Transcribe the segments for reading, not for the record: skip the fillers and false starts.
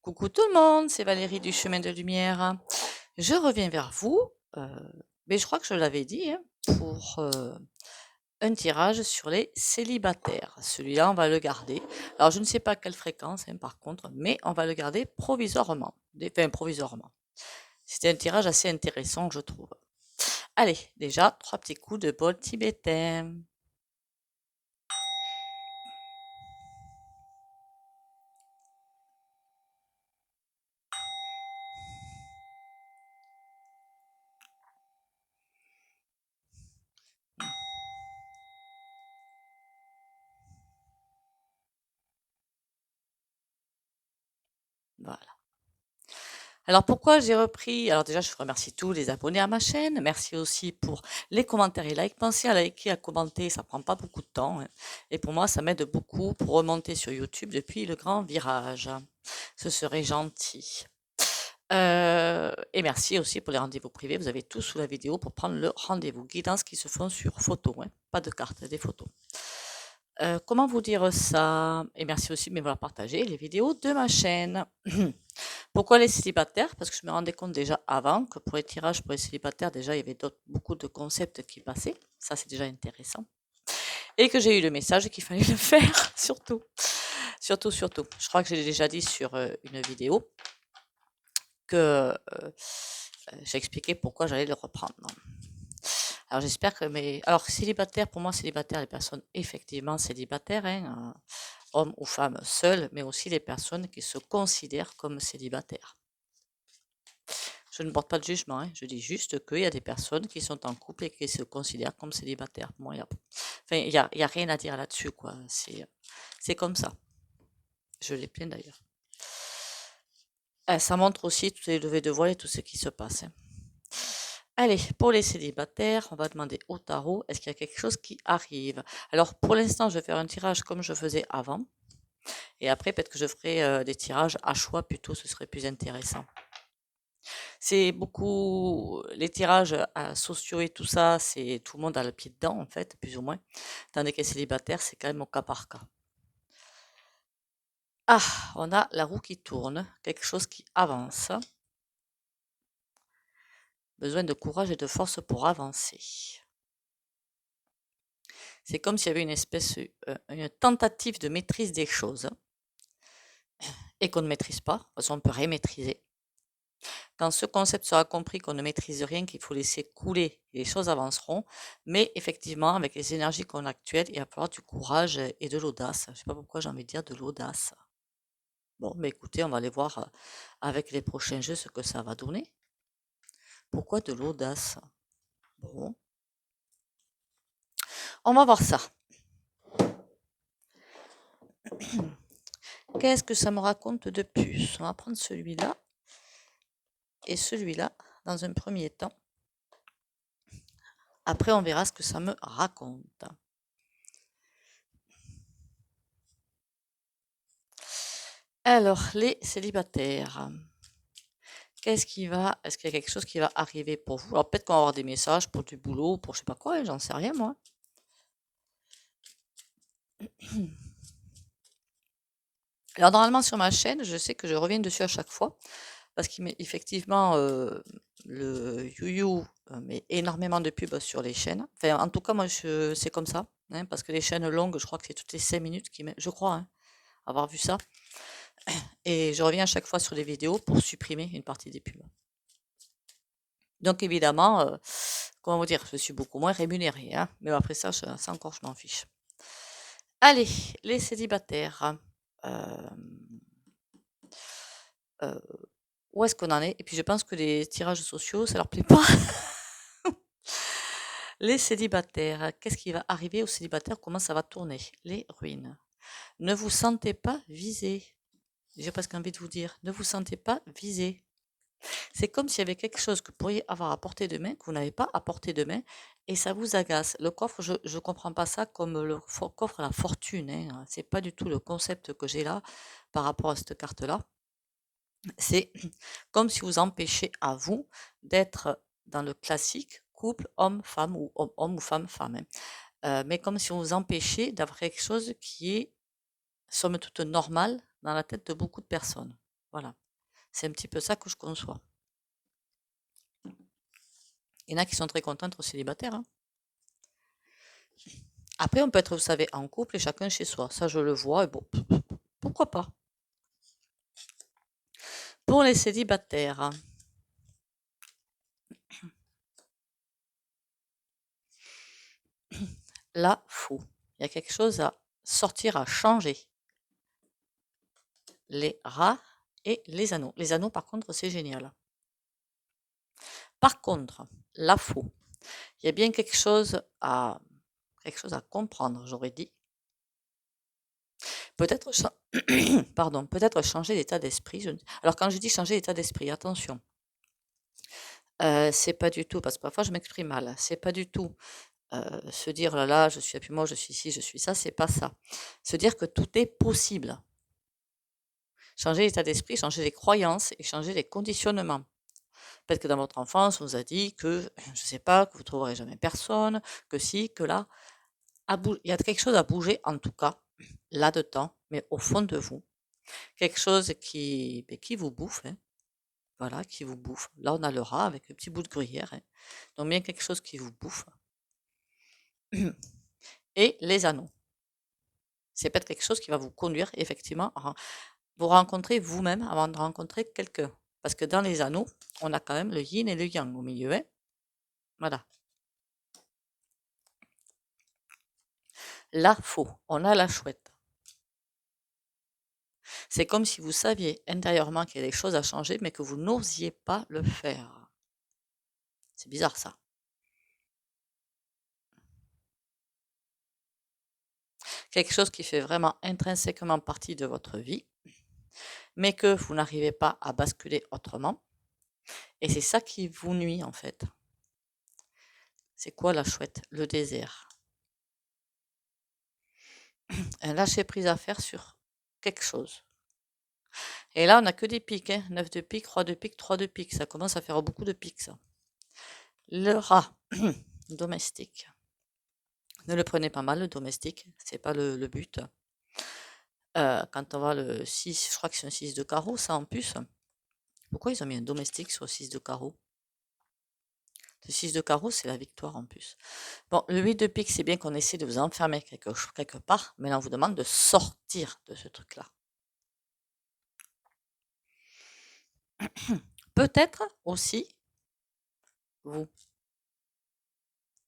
Coucou tout le monde, c'est Valérie du Chemin de Lumière. Je reviens vers vous, mais je crois que je l'avais dit, hein, pour un tirage sur les célibataires. Celui-là, on va le garder. Alors, je ne sais pas quelle fréquence, hein, par contre, mais on va le garder provisoirement. Enfin, provisoirement. C'était un tirage assez intéressant, je trouve. Allez, déjà, 3 petits coups de bol tibétain. Voilà. Alors pourquoi j'ai repris? Alors déjà, je remercie tous les abonnés à ma chaîne. Merci aussi pour les commentaires et likes. Pensez à liker, à commenter, ça prend pas beaucoup de temps, hein. Et pour moi, ça m'aide beaucoup pour remonter sur YouTube depuis le grand virage. Ce serait gentil. Et merci aussi pour les rendez-vous privés. Vous avez tout sous la vidéo pour prendre le rendez-vous. Guidances qui se font sur photo, hein. Pas de carte, des photos. Comment vous dire ça? Et merci aussi de m'avoir partagé les vidéos de ma chaîne. Pourquoi les célibataires? Parce que je me rendais compte déjà avant que pour les tirages pour les célibataires, déjà, il y avait beaucoup de concepts qui passaient. Ça, c'est déjà intéressant. Et que j'ai eu le message qu'il fallait le faire, surtout. Surtout, surtout. Je crois que j'ai déjà dit sur une vidéo que j'ai expliqué pourquoi j'allais le reprendre. Alors j'espère que mes... Alors célibataire, pour moi, célibataire, les personnes effectivement célibataires, hein, hommes ou femmes seuls, mais aussi les personnes qui se considèrent comme célibataires. Je ne porte pas de jugement, hein, je dis juste qu'il y a des personnes qui sont en couple et qui se considèrent comme célibataires. Moi, enfin, il y a rien à dire là-dessus, quoi. C'est comme ça. Je les plains d'ailleurs. Ça montre aussi toutes les levées de voile et tout ce qui se passe, hein. Allez, pour les célibataires, on va demander au tarot, est-ce qu'il y a quelque chose qui arrive? Alors, pour l'instant, je vais faire un tirage comme je faisais avant. Et après, peut-être que je ferai des tirages à choix plutôt, ce serait plus intéressant. C'est beaucoup les tirages sociaux et tout ça, c'est tout le monde a le pied dedans en fait, plus ou moins. Tandis que les célibataires, c'est quand même au cas par cas. Ah, on a la roue qui tourne, quelque chose qui avance. Besoin de courage et de force pour avancer. C'est comme s'il y avait une espèce, une tentative de maîtrise des choses et qu'on ne maîtrise pas, parce qu'on peut rien maîtriser. Quand ce concept sera compris qu'on ne maîtrise rien, qu'il faut laisser couler, les choses avanceront. Mais effectivement, avec les énergies qu'on a actuelles, il va falloir du courage et de l'audace. Je ne sais pas pourquoi j'ai envie de dire de l'audace. Bon, mais écoutez, on va aller voir avec les prochains jeux ce que ça va donner. Pourquoi de l'audace? Bon, on va voir ça. Qu'est-ce que ça me raconte de plus? On va prendre celui-là et celui-là dans un premier temps. Après, on verra ce que ça me raconte. Alors, les célibataires. Est-ce qu'il y a quelque chose qui va arriver pour vous? Alors, peut-être qu'on va avoir des messages pour du boulot, pour je sais pas quoi, hein, j'en sais rien, moi. Alors, normalement, sur ma chaîne, je sais que je reviens dessus à chaque fois, parce qu'effectivement, le YouYou met énormément de pubs sur les chaînes. Enfin, en tout cas, moi, c'est comme ça, hein, parce que les chaînes longues, je crois que c'est toutes les 5 minutes qui mettent, je crois, hein, avoir vu ça. Et je reviens à chaque fois sur les vidéos pour supprimer une partie des pubs. Donc évidemment, comment vous dire, je suis beaucoup moins rémunérée, hein, mais après ça, ça encore, je m'en fiche. Allez, les célibataires. Euh, où est-ce qu'on en est? Et puis je pense que les tirages sociaux, ça leur plaît pas. Les célibataires, qu'est-ce qui va arriver aux célibataires? Comment ça va tourner? Les ruines. Ne vous sentez pas visé. J'ai presque envie de vous dire, ne vous sentez pas visé. C'est comme s'il y avait quelque chose que vous pourriez avoir à portée de main, que vous n'avez pas à portée de main, et ça vous agace. Le coffre, je ne comprends pas ça comme le coffre à la fortune, hein. C'est pas du tout le concept que j'ai là par rapport à cette carte-là. C'est comme si vous empêchez à vous d'être dans le classique couple homme-femme ou homme ou femme-femme, hein. Mais comme si on vous empêchait d'avoir quelque chose qui est, somme toute, normal dans la tête de beaucoup de personnes. Voilà. C'est un petit peu ça que je conçois. Il y en a qui sont très contents d'être célibataires, hein. Après, on peut être, vous savez, en couple et chacun chez soi. Ça, je le vois, et bon, pourquoi pas. Pour les célibataires, là, fou. Il y a quelque chose à sortir, à changer. Les rats et les anneaux. Les anneaux, par contre, c'est génial. Par contre, là, fou. Il y a bien quelque chose à comprendre, j'aurais dit. Peut-être, pardon, peut-être changer d'état d'esprit. Alors, quand je dis changer d'état d'esprit, attention, c'est pas du tout, parce que parfois je m'exprime mal, c'est pas du tout se dire là là, je suis plus moi, je suis ci, je suis ça, c'est pas ça. Se dire que tout est possible. Changer d'état d'esprit, changer les croyances et changer les conditionnements. Peut-être que dans votre enfance, on vous a dit que, je sais pas, que vous trouverez jamais personne, que si, que là. Il y a quelque chose à bouger, en tout cas, là-dedans, mais au fond de vous. Quelque chose qui vous bouffe, hein. Voilà, qui vous bouffe. Là, on a le rat avec le petit bout de gruyère, hein. Donc, bien quelque chose qui vous bouffe. Et les anneaux. C'est peut-être quelque chose qui va vous conduire, effectivement, à vous rencontrer vous-même avant de rencontrer quelqu'un. Parce que dans les anneaux, on a quand même le yin et le yang au milieu, hein. Voilà. Là, faux. On a la chouette. C'est comme si vous saviez intérieurement qu'il y a des choses à changer, mais que vous n'osiez pas le faire. C'est bizarre ça. Quelque chose qui fait vraiment intrinsèquement partie de votre vie, mais que vous n'arrivez pas à basculer autrement. Et c'est ça qui vous nuit en fait. C'est quoi la chouette? Le désert. Un lâcher prise à faire sur quelque chose. Et là, on n'a que des piques, hein. 9 de pique, roi de pique, 3 de pique. Ça commence à faire beaucoup de piques, ça. Le rat domestique. Ne le prenez pas mal, le domestique. C'est pas le but. Quand on voit le 6, je crois que c'est un 6 de carreau, ça en plus. Pourquoi ils ont mis un domestique sur le 6 de carreau? Le 6 de carreau, c'est la victoire en plus. Bon, le 8 de pique, c'est bien qu'on essaie de vous enfermer quelque part, mais là, on vous demande de sortir de ce truc-là. Peut-être aussi, vous.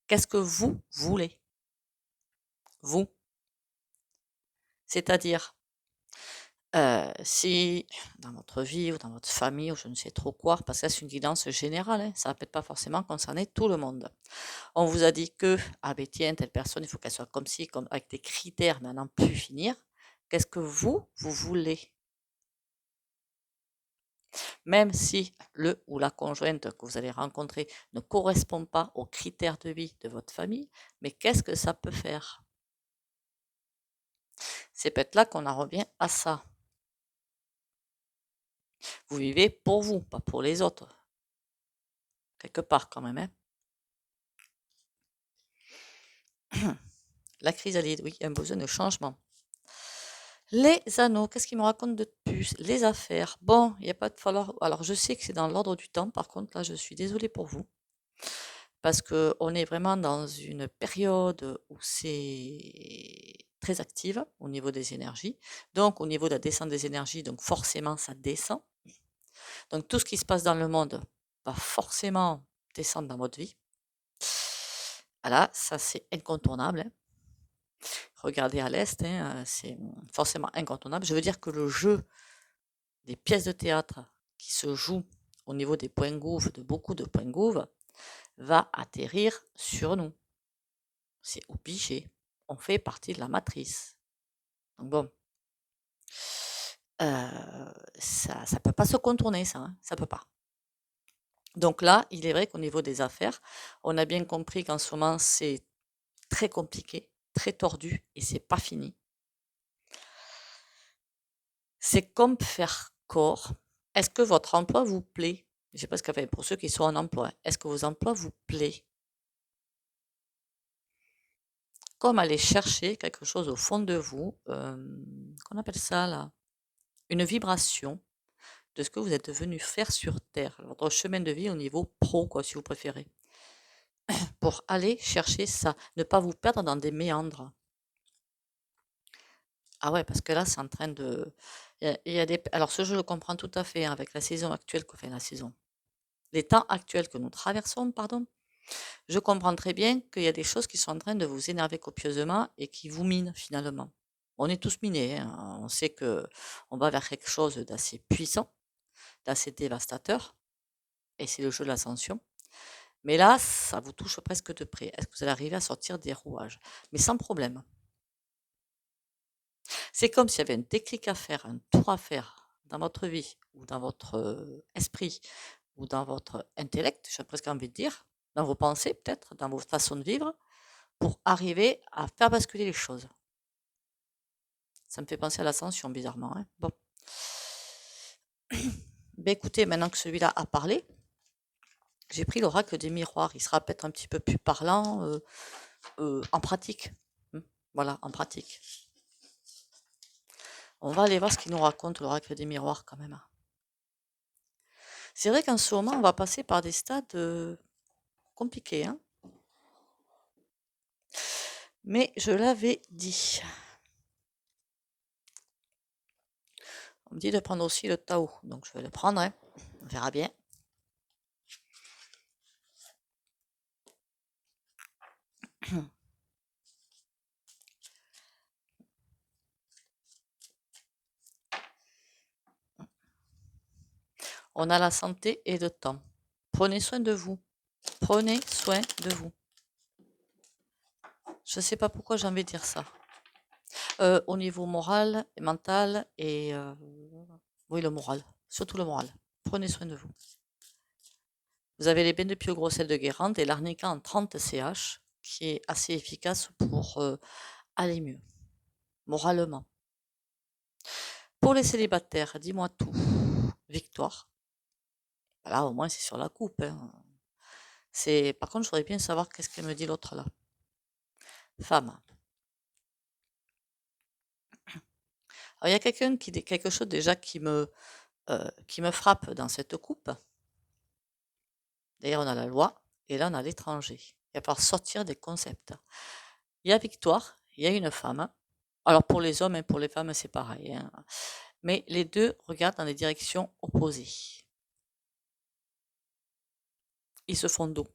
Qu'est-ce que vous voulez? Vous. C'est-à-dire, si dans votre vie ou dans votre famille ou je ne sais trop quoi, parce que ça c'est une guidance générale, hein, ça ne va peut-être pas forcément concerner tout le monde. On vous a dit que, ah ben tiens, telle personne, il faut qu'elle soit comme ci, comme avec des critères, mais à n'en plus finir. Qu'est-ce que vous voulez? Même si le ou la conjointe que vous allez rencontrer ne correspond pas aux critères de vie de votre famille, mais qu'est-ce que ça peut faire? C'est peut-être là qu'on en revient à ça. Vous vivez pour vous, pas pour les autres. Quelque part quand même, hein. La chrysalide, oui, un besoin de changement. Les anneaux, qu'est-ce qu'ils me racontent de plus? Les affaires. Bon, il n'y a pas de falloir. Alors, je sais que c'est dans l'ordre du temps, par contre, là, je suis désolée pour vous. Parce qu'on est vraiment dans une période où c'est très active au niveau des énergies. Donc, au niveau de la descente des énergies, donc forcément, ça descend. Donc, tout ce qui se passe dans le monde va forcément descendre dans votre vie. Voilà, ça c'est incontournable, hein. Regardez à l'Est, hein, c'est forcément incontournable. Je veux dire que le jeu des pièces de théâtre qui se jouent au niveau des points gouves, de beaucoup de points gouves, va atterrir sur nous. C'est obligé. On fait partie de la matrice. Donc bon, ça ne peut pas se contourner, ça. Hein, ça peut pas. Donc là, il est vrai qu'au niveau des affaires, on a bien compris qu'en ce moment, c'est très compliqué, très tordu et c'est pas fini. C'est comme faire corps. Est-ce que votre emploi vous plaît? Je sais pas ce qu'elle fait pour ceux qui sont en emploi. Est-ce que vos emplois vous plaît? Comme aller chercher quelque chose au fond de vous, qu'on appelle ça là, une vibration de ce que vous êtes venu faire sur Terre, votre chemin de vie au niveau pro, quoi, si vous préférez, pour aller chercher ça, ne pas vous perdre dans des méandres. Ah ouais, parce que là, c'est en train de... il y a des... Alors, ce je le comprends tout à fait, hein, avec la saison actuelle, enfin la saison, les temps actuels que nous traversons, pardon, je comprends très bien qu'il y a des choses qui sont en train de vous énerver copieusement et qui vous minent finalement. On est tous minés, hein. On sait que on va vers quelque chose d'assez puissant, d'assez dévastateur, et c'est le jeu de l'ascension. Mais là, ça vous touche presque de près. Est-ce que vous allez arriver à sortir des rouages? Mais sans problème. C'est comme s'il y avait un déclic à faire, un tour à faire dans votre vie, ou dans votre esprit, ou dans votre intellect, j'ai presque envie de dire, dans vos pensées peut-être, dans vos façons de vivre, pour arriver à faire basculer les choses. Ça me fait penser à l'ascension, bizarrement, hein. Bon. Ben écoutez, maintenant que celui-là a parlé, j'ai pris l'oracle des miroirs. Il sera peut-être un petit peu plus parlant en pratique. Voilà, en pratique. On va aller voir ce qu'il nous raconte, l'oracle des miroirs, quand même. C'est vrai qu'en ce moment, on va passer par des stades compliqués, hein. Mais je l'avais dit. On me dit de prendre aussi le Tao, donc je vais le prendre, hein. On verra bien. On a la santé et le temps. Prenez soin de vous. Prenez soin de vous. Je ne sais pas pourquoi j'ai envie de dire ça. Au niveau moral et mental et oui, le moral. Surtout le moral. Prenez soin de vous. Vous avez les bains de Pio Grossel de Guérande et l'arnica en 30 CH qui est assez efficace pour aller mieux, moralement. Pour les célibataires, dis-moi tout. Victoire. Là, au moins, c'est sur la coupe, hein. Par contre, je voudrais bien savoir qu'est-ce qu'elle me dit l'autre là. Femme. Alors, il y a quelqu'un qui dit quelque chose déjà qui me frappe dans cette coupe. D'ailleurs, on a la loi et là, on a l'étranger. Il va falloir sortir des concepts. Il y a Victoire, il y a une femme. Alors, pour les hommes et pour les femmes, c'est pareil, hein. Mais les deux regardent dans des directions opposées. Ils se font dos.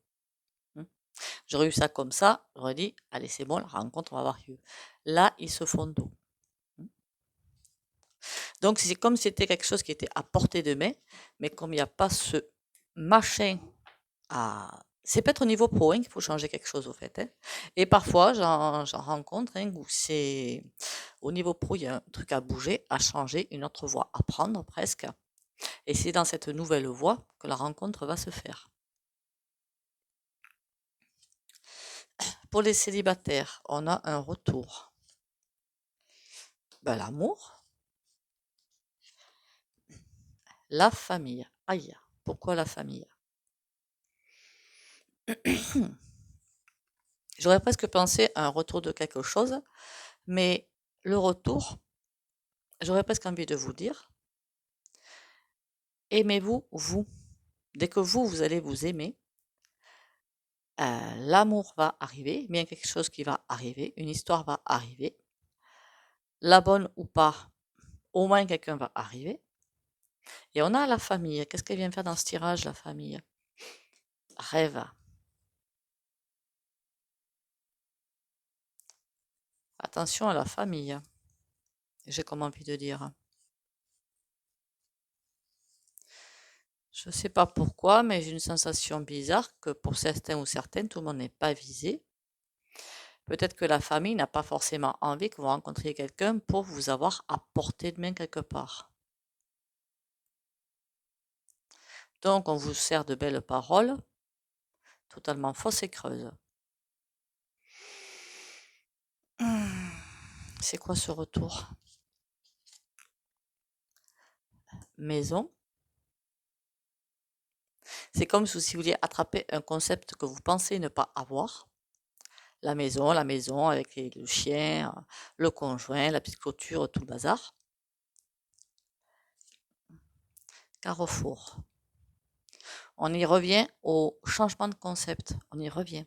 J'aurais eu ça comme ça, j'aurais dit, allez, c'est bon, la rencontre va avoir lieu. Là, ils se font dos. Donc, c'est comme si c'était quelque chose qui était à portée de main, mais comme il n'y a pas ce machin à... C'est peut-être au niveau pro hein, qu'il faut changer quelque chose, au fait, hein. Et parfois, j'en rencontre hein, où c'est... Au niveau pro, il y a un truc à bouger, à changer, une autre voie à prendre presque. Et c'est dans cette nouvelle voie que la rencontre va se faire. Pour les célibataires, on a un retour. Ben, l'amour, la famille. Aïe, pourquoi la famille? J'aurais presque pensé à un retour de quelque chose, mais le retour, j'aurais presque envie de vous dire, aimez-vous, vous. Dès que vous allez vous aimer, l'amour va arriver, bien quelque chose qui va arriver, une histoire va arriver, la bonne ou pas, au moins quelqu'un va arriver. Et on a la famille. Qu'est-ce qu'elle vient faire dans ce tirage, la famille? Rêve. Attention à la famille, j'ai comme envie de dire. Je ne sais pas pourquoi, mais j'ai une sensation bizarre que pour certains ou certaines, tout le monde n'est pas visé. Peut-être que la famille n'a pas forcément envie que vous rencontriez quelqu'un pour vous avoir à portée de main quelque part. Donc, on vous sert de belles paroles, totalement fausses et creuses. C'est quoi ce retour? Maison. C'est comme si vous vouliez attraper un concept que vous pensez ne pas avoir. La maison avec le chien, le conjoint, la petite clôture, tout le bazar. Carrefour. On y revient au changement de concept. On y revient.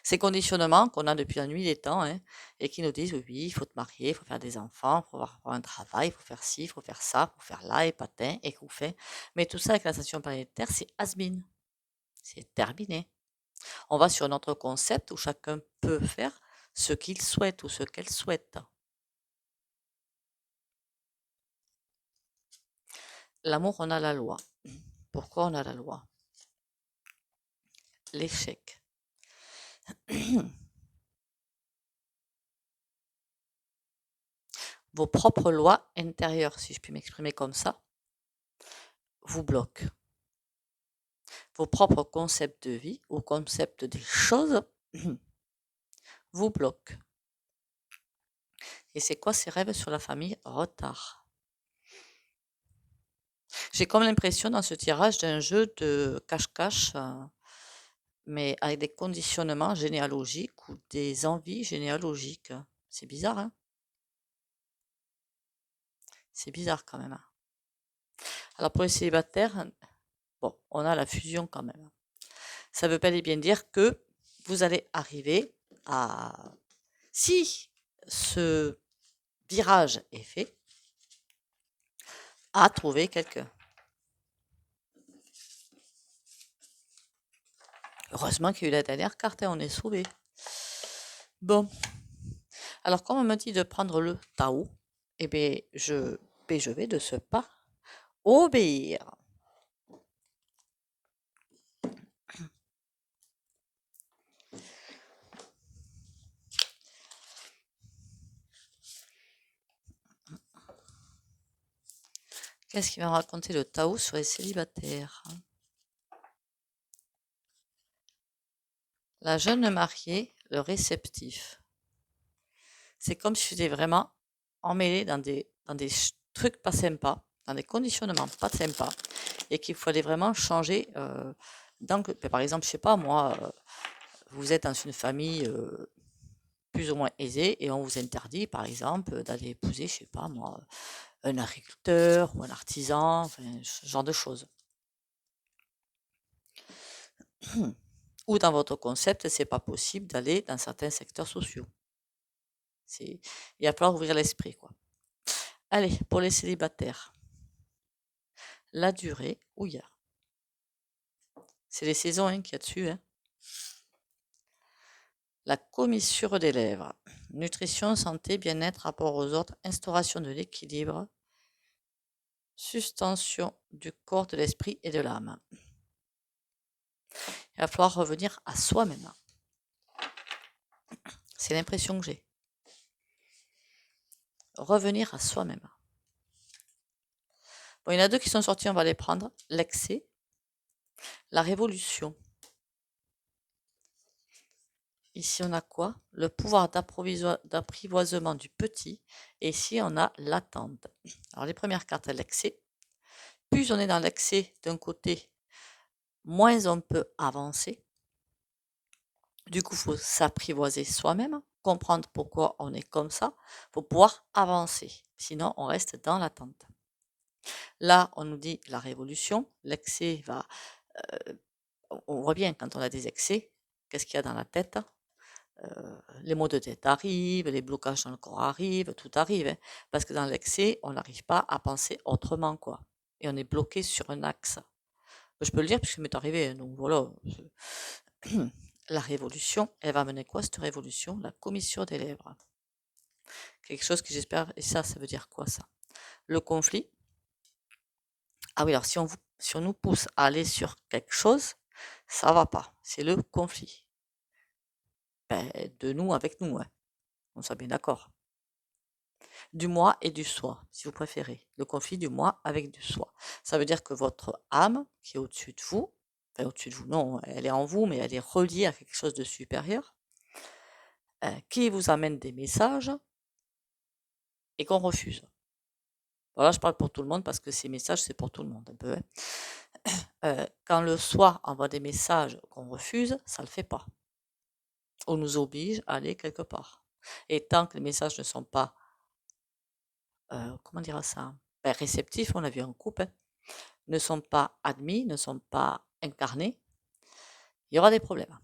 Ces conditionnements qu'on a depuis la nuit des temps, hein, et qui nous disent oui, il faut te marier, il faut faire des enfants, il faut avoir un travail, il faut faire ci, il faut faire ça, il faut faire là, et patin, et qu'on fait. Mais tout ça avec la station planétaire, c'est has-been. C'est terminé. On va sur notre concept où chacun peut faire ce qu'il souhaite ou ce qu'elle souhaite. L'amour, on a la loi. Pourquoi on a la loi? L'échec. Vos propres lois intérieures, si je puis m'exprimer comme ça, vous bloquent. Vos propres concepts de vie ou concepts des choses vous bloquent. Et c'est quoi ces rêves sur la famille? Retard. J'ai comme l'impression dans ce tirage d'un jeu de cache-cache, mais avec des conditionnements généalogiques ou des envies généalogiques. C'est bizarre, hein? C'est bizarre quand même, hein. Alors pour les célibataires, bon, on a la fusion quand même. Ça veut pas bien dire que vous allez arriver à... Si ce virage est fait, à trouver quelqu'un. Heureusement qu'il y a eu la dernière carte et on est sauvé. Bon. Alors, comme on me dit de prendre le Tao, eh bien, je vais de ce pas obéir. Qu'est-ce qu'il va raconter le Tao sur les célibataires? La jeune mariée, le réceptif. C'est comme si j'étais vraiment emmêlée dans des trucs pas sympas, dans des conditionnements pas sympas, et qu'il fallait vraiment changer. Donc, par exemple, je sais pas moi, vous êtes dans une famille plus ou moins aisée et on vous interdit, par exemple, d'aller épouser, je sais pas moi, un agriculteur ou un artisan, enfin, ce genre de choses. Ou dans votre concept, c'est pas possible d'aller dans certains secteurs sociaux. Il va falloir ouvrir l'esprit, quoi. Allez, pour les célibataires, la durée, ouïa. C'est les saisons hein, qu'il y a dessus. Hein. La commissure des lèvres. Nutrition, santé, bien-être, rapport aux autres, instauration de l'équilibre, sustention du corps, de l'esprit et de l'âme. Il va falloir revenir à soi-même. C'est l'impression que j'ai. Revenir à soi-même. Bon, il y en a deux qui sont sortis, on va les prendre. L'excès, la révolution. Ici, on a quoi? Le pouvoir d'apprivoisement du petit. Et ici, on a l'attente. Alors, les premières cartes, l'excès. Plus on est dans l'excès d'un côté, moins on peut avancer. Du coup, il faut s'apprivoiser soi-même, comprendre pourquoi on est comme ça, pour pouvoir avancer. Sinon, on reste dans l'attente. Là, on nous dit la révolution. L'excès va... on voit bien quand on a des excès, qu'est-ce qu'il y a dans la tête? Les maux de tête arrivent, les blocages dans le corps arrivent, tout arrive. Hein, parce que dans l'excès, on n'arrive pas à penser autrement, quoi. Et on est bloqué sur un axe. Je peux le dire puisque ça m'est arrivé. Hein, donc voilà. La révolution, elle va mener quoi cette révolution? La commissure des lèvres. Quelque chose que j'espère. Et ça veut dire quoi ça? Le conflit. Ah oui, alors si on nous pousse à aller sur quelque chose, ça va pas. C'est le conflit. Ben, de nous avec nous. Hein. On soit bien d'accord. Du moi et du soi, si vous préférez. Le conflit du moi avec du soi. Ça veut dire que votre âme, qui est au-dessus de vous, enfin au-dessus de vous, non, elle est en vous, mais elle est reliée à quelque chose de supérieur, qui vous amène des messages et qu'on refuse. Voilà, je parle pour tout le monde parce que ces messages, c'est pour tout le monde un peu. Hein. Quand le soi envoie des messages qu'on refuse, ça ne le fait pas. On nous oblige à aller quelque part. Et tant que les messages ne sont pas, comment dire ça, réceptifs, on l'a vu en couple, hein, ne sont pas admis, ne sont pas incarnés, il y aura des problèmes.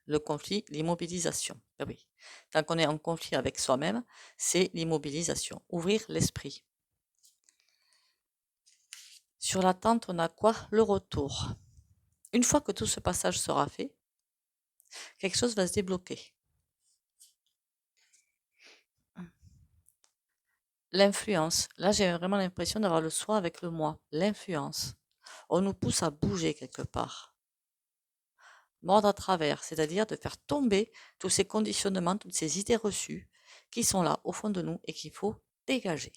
Le conflit, l'immobilisation. Ah oui. Tant qu'on est en conflit avec soi-même, c'est l'immobilisation. Ouvrir l'esprit. Sur l'attente, on a quoi? Le retour. Une fois que tout ce passage sera fait, quelque chose va se débloquer. L'influence. Là, j'ai vraiment l'impression d'avoir le soi avec le moi. L'influence. On nous pousse à bouger quelque part. Mordre à travers, c'est-à-dire de faire tomber tous ces conditionnements, toutes ces idées reçues qui sont là au fond de nous et qu'il faut dégager.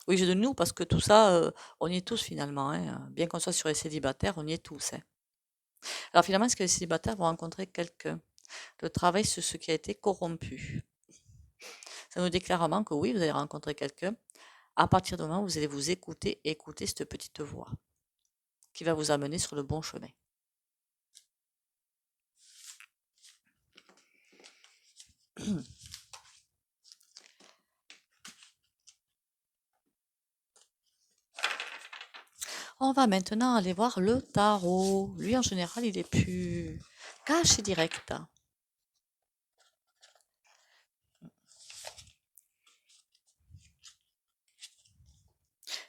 Oui, je dis nous parce que tout ça, on y est tous finalement, hein. Bien qu'on soit sur les célibataires, on y est tous, hein. Alors finalement, est-ce que les célibataires vont rencontrer quelqu'un? Le travail sur ce qui a été corrompu. Ça nous dit clairement que oui, vous allez rencontrer quelqu'un à partir du moment où vous allez vous écouter et écouter cette petite voix qui va vous amener sur le bon chemin. On va maintenant aller voir le tarot. Lui, en général, il est plus cash et direct.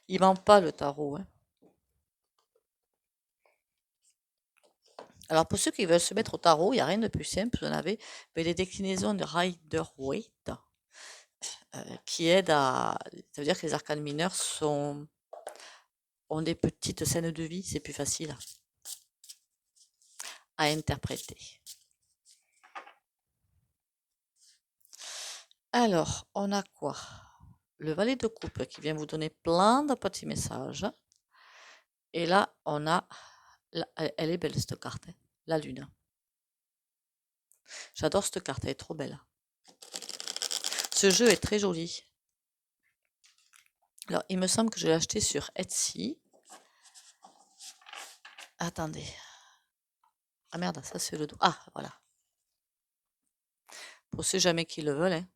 Il ment pas le tarot, hein. Alors pour ceux qui veulent se mettre au tarot, il n'y a rien de plus simple. Vous en avez les déclinaisons de Rider-Waite qui aident à... Ça veut dire que les arcanes mineurs ont des petites scènes de vie, c'est plus facile à interpréter. Alors, on a quoi? Le valet de coupe qui vient vous donner plein de petits messages. Et là, on a... Elle est belle cette carte, hein, la lune. J'adore cette carte, elle est trop belle. Ce jeu est très joli. Alors, il me semble que je l'ai acheté sur Etsy. Attendez. Ah merde, ça c'est le dos. Ah, voilà. Pour ceux jamais qui le veulent, hein.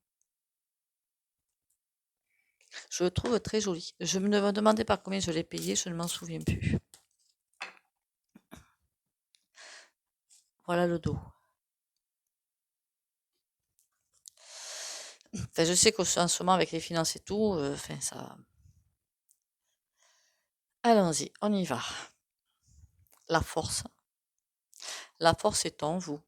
Je le trouve très joli. Je ne me demandais pas combien je l'ai payé, je ne m'en souviens plus. Voilà le dos. Enfin, je sais qu'en ce moment, avec les finances et tout, enfin, ça... Allons-y, on y va. La force. La force est en vous.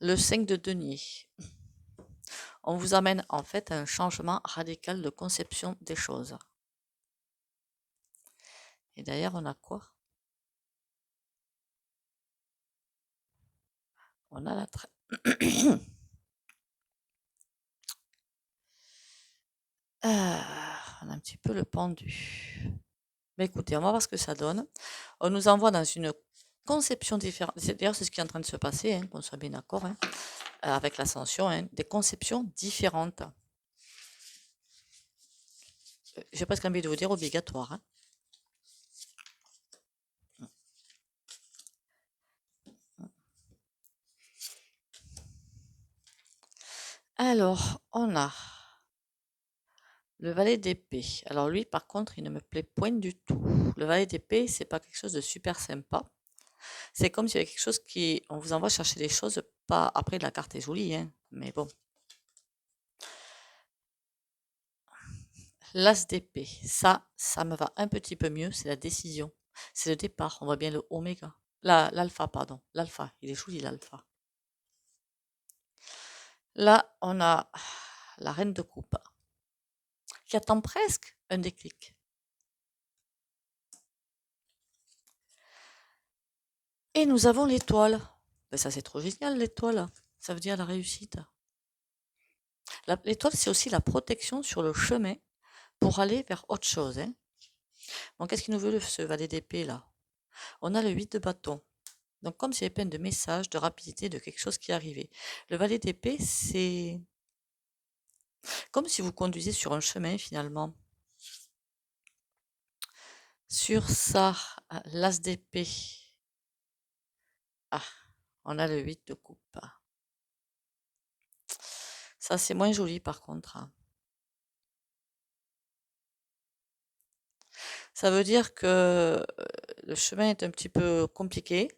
Le 5 de denier. On vous amène en fait à un changement radical de conception des choses. Et d'ailleurs, on a quoi? On a la on a un petit peu le pendu. Mais écoutez, on va voir ce que ça donne. On nous envoie dans une conception différente. D'ailleurs, c'est ce qui est en train de se passer, hein, qu'on soit bien d'accord, hein, avec l'ascension, hein, des conceptions différentes. J'ai presque envie de vous dire obligatoire, hein. Alors, on a le valet d'épée. Alors lui, par contre, il ne me plaît point du tout. Le valet d'épée, c'est pas quelque chose de super sympa. C'est comme s'il y avait quelque chose qui... On vous envoie chercher des choses, pas... Après, la carte est jolie, hein, mais bon. L'as d'épée, ça me va un petit peu mieux, c'est la décision. C'est le départ, on voit bien le oméga. L'alpha, pardon. L'alpha, il est joli l'alpha. Là, on a la reine de coupe qui attend presque un déclic. Et nous avons l'étoile. Ben ça, c'est trop génial, l'étoile. Ça veut dire la réussite. L'étoile, c'est aussi la protection sur le chemin pour aller vers autre chose, hein. Bon, qu'est-ce qu'il nous veut, ce valet d'épée, là? On a le 8 de bâton. Donc, comme c'est plein de messages, de rapidité, de quelque chose qui est arrivé. Le valet d'épée, c'est comme si vous conduisez sur un chemin, finalement. Sur ça, l'as d'épée. Ah, on a le 8 de coupe. Ça, c'est moins joli par contre, hein. Ça veut dire que le chemin est un petit peu compliqué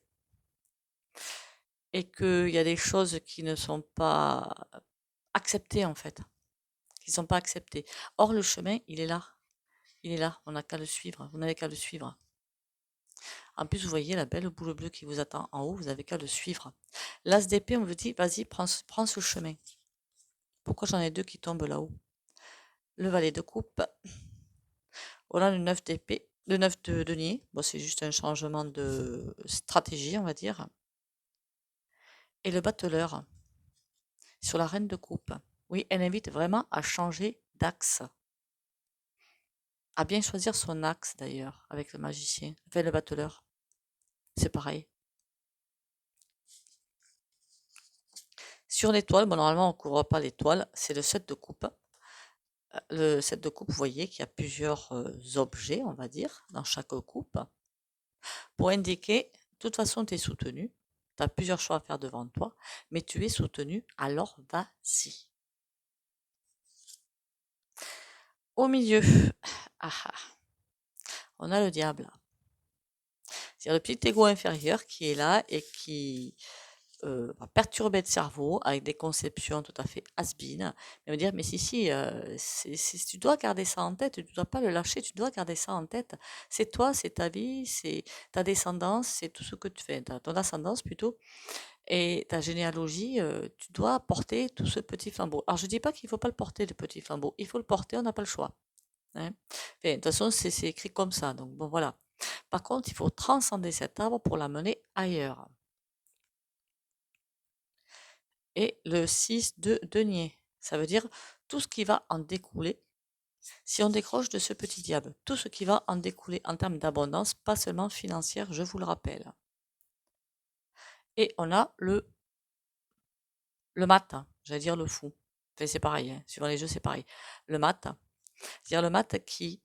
et qu'il y a des choses qui ne sont pas acceptées en fait, qui ne sont pas acceptées. Or, le chemin, il est là. Il est là. On n'a qu'à le suivre. Vous n'avez qu'à le suivre. En plus, vous voyez la belle boule bleue qui vous attend en haut. Vous n'avez qu'à le suivre. L'as d'épée, on vous dit, vas-y, prends ce chemin. Pourquoi j'en ai deux qui tombent là-haut? Le valet de coupe. On a le 9 d'épée, le 9 de denier. Bon, c'est juste un changement de stratégie, on va dire. Et le battleur sur la reine de coupe. Oui, elle invite vraiment à changer d'axe. À bien choisir son axe d'ailleurs, avec le magicien. Enfin, le battleur. C'est pareil. Sur l'étoile, bon, normalement, on ne couvre pas l'étoile. C'est le 7 de coupe. Le 7 de coupe, vous voyez qu'il y a plusieurs objets, on va dire, dans chaque coupe. Pour indiquer, de toute façon, tu es soutenu. Tu as plusieurs choix à faire devant toi, mais tu es soutenu, alors vas-y. Au milieu, on a le diable. C'est le petit égo inférieur qui est là et qui va perturber le cerveau avec des conceptions tout à fait has-been. Il va dire, mais si, tu dois garder ça en tête, tu ne dois pas le lâcher, tu dois garder ça en tête. C'est toi, c'est ta vie, c'est ta descendance, c'est tout ce que tu fais, ton ascendance plutôt, et ta généalogie, tu dois porter tout ce petit flambeau. Alors je dis pas qu'il faut pas le porter, le petit flambeau, il faut le porter, on n'a pas le choix, hein. Enfin, de toute façon, c'est écrit comme ça, donc bon voilà. Par contre, il faut transcender cet arbre pour l'amener ailleurs. Et le 6 de denier, ça veut dire tout ce qui va en découler. Si on décroche de ce petit diable, tout ce qui va en découler en termes d'abondance, pas seulement financière, je vous le rappelle. Et on a le mat, j'allais dire le fou. Enfin, c'est pareil, hein. Suivant les jeux, c'est pareil. Le mat, c'est-à-dire le mat qui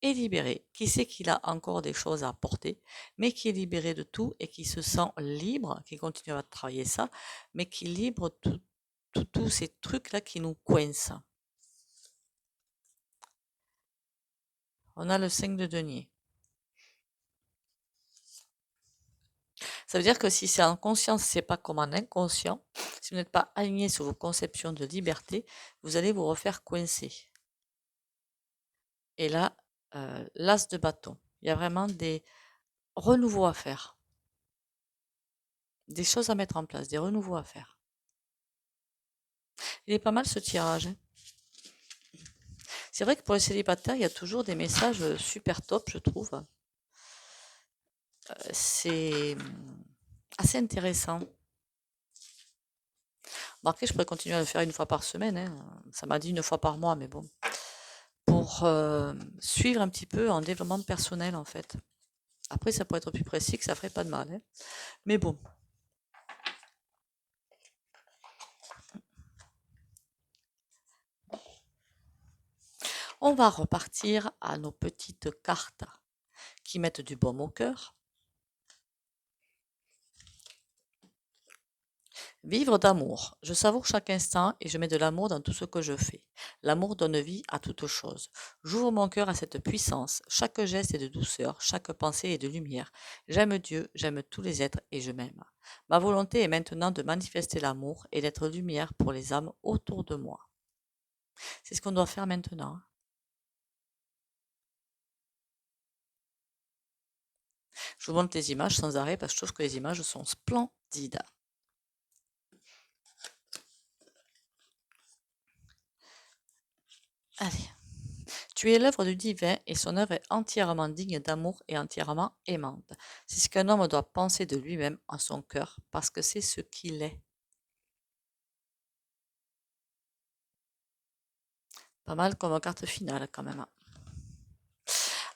est libéré, qui sait qu'il a encore des choses à apporter, mais qui est libéré de tout et qui se sent libre, qui continue à travailler ça, mais qui libre tous ces trucs-là qui nous coincent. On a le 5 de denier. Ça veut dire que si c'est en conscience, c'est pas comme en inconscient, si vous n'êtes pas aligné sur vos conceptions de liberté, vous allez vous refaire coincer. Et là, l'as de bâton. Il y a vraiment des renouveaux à faire. Des choses à mettre en place, des renouveaux à faire. Il est pas mal ce tirage, hein. C'est vrai que pour les célibataires, il y a toujours des messages super top, je trouve. C'est assez intéressant. Bon, après, je pourrais continuer à le faire une fois par semaine, hein. Ça m'a dit une fois par mois, mais bon. Pour suivre un petit peu en développement personnel, en fait. Après, ça pourrait être plus précis, que ça ferait pas de mal, hein. Mais bon. On va repartir à nos petites cartes qui mettent du baume au cœur. Vivre d'amour. Je savoure chaque instant et je mets de l'amour dans tout ce que je fais. L'amour donne vie à toute chose. J'ouvre mon cœur à cette puissance. Chaque geste est de douceur, chaque pensée est de lumière. J'aime Dieu, j'aime tous les êtres et je m'aime. Ma volonté est maintenant de manifester l'amour et d'être lumière pour les âmes autour de moi. C'est ce qu'on doit faire maintenant. Je vous montre les images sans arrêt parce que je trouve que les images sont splendides. Allez. Tu es l'œuvre du divin et son œuvre est entièrement digne d'amour et entièrement aimante. C'est ce qu'un homme doit penser de lui-même en son cœur parce que c'est ce qu'il est. Pas mal comme carte finale quand même.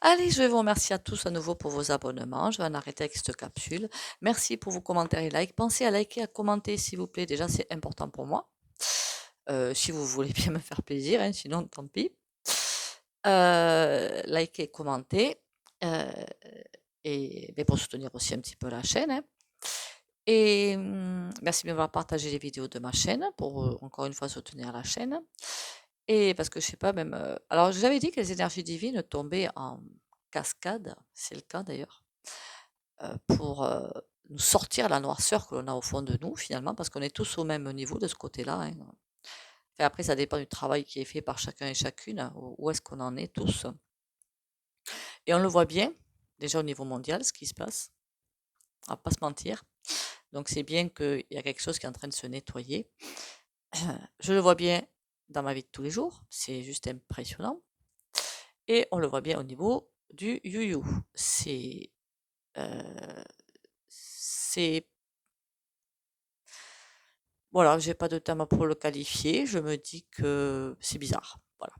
Allez, je vais vous remercier à tous à nouveau pour vos abonnements. Je vais en arrêter avec cette capsule. Merci pour vos commentaires et likes. Pensez à liker, à commenter s'il vous plaît. Déjà, c'est important pour moi. Si vous voulez bien me faire plaisir, hein, sinon tant pis. Likez, commentez. euh, et mais pour soutenir aussi un petit peu la chaîne, hein. Et merci de m'avoir partagé les vidéos de ma chaîne pour encore une fois soutenir la chaîne. Et parce que je sais pas, même. Alors, j'avais dit que les énergies divines tombaient en cascade, c'est le cas d'ailleurs, pour nous sortir la noirceur que l'on a au fond de nous, finalement, parce qu'on est tous au même niveau de ce côté-là, hein. Enfin, après, ça dépend du travail qui est fait par chacun et chacune, hein, où est-ce qu'on en est tous. Et on le voit bien, déjà au niveau mondial, ce qui se passe, on va pas se mentir. Donc, c'est bien qu'il y a quelque chose qui est en train de se nettoyer. Je le vois bien dans ma vie de tous les jours, c'est juste impressionnant. Et on le voit bien au niveau du you-you. Euh, c'est voilà, j'ai pas de terme pour le qualifier. Je me dis que c'est bizarre. Voilà.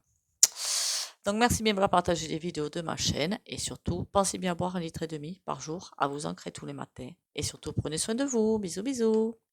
Donc merci bien de partager les vidéos de ma chaîne et surtout pensez bien à boire 1,5 litre par jour, à vous ancrer tous les matins et surtout prenez soin de vous. Bisous bisous.